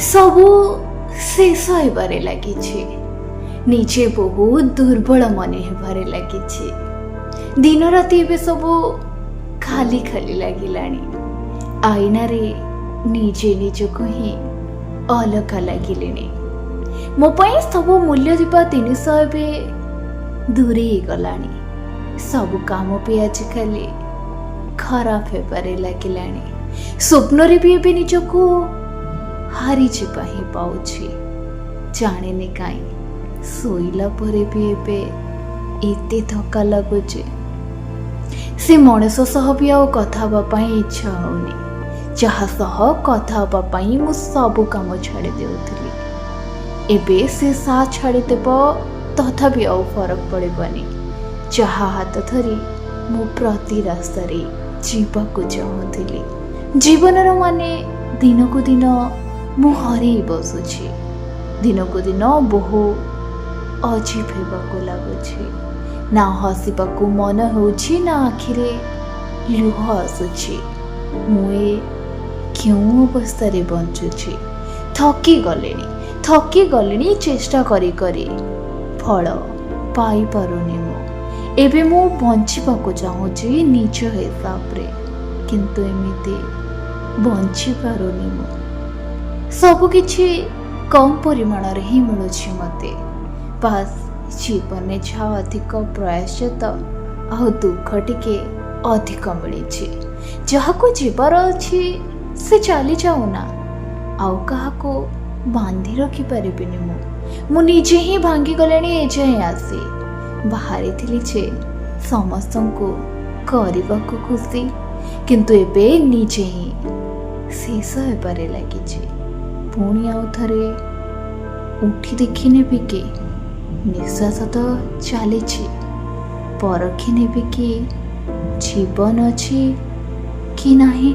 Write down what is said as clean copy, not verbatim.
सबू शेष होबारे लागिछि निजे बहुत दुर्बल मन हेबारे लागिछि दिन राति एबे सबू खाली खाली लागिलाणी आईना रे निजे निजको ही अलगा लागिलेनी मो पई सब मूल्य दिबा जिनिस एबे दूरे गलानी सब काम पे आजिकाली खराब हेबारे लागिलाणी स्वप्न रे भी एबे निजको हारी जिबा ही पाउछि जाने काई सोइला परे भी एबे एते धक्का लगुचे से मଣିଷ सह भी आउ कथा हवा पई इच्छा होनी जहा सह कथा हवा पई मु सब काम छाड़ी देउथली एबे से सा छाड़ी देब तथापि आउ फरक पड़ेबनी जहा हाथ धरी मु प्रति रास्ता रे जीवाकू चाहूली जीवनर माने दिन को दिन मु हरे बसुछि दिन को दिन बहु अजीब हेबाकू लागुछि ना हसिबाकू मन होछि ना आखिरे लुह आसुछि मुए क्यों अवस्था रे बंचुछि थकी गलेनी चेष्टा करी करी फल पाई पारुनी मु एबे मु बंचिबाकू चाहूछि निज हिसाब रे किंतु एमिति बंची पारुनी मु सब किछि कम परिमाण रे ही मिलुछि मते बस जीवन में जहाँ अधिक प्रयासत आ दुख टिके अधिक मिली जहाँ को जीवार अच्छी से चली जाऊना आउ क्या बांधि रखी पारिबिनी मु निजे ही भांगी गलेनी एजाए आसी बाहरी थी जे समस्त को करने को खुशी किंतु एबे निजे ही शेष होबारे लगी पुणी आउ थरे उठी देखने भी के निश्वास तो चली परखी नेबी कि जीवन अच्छी कि नहीं।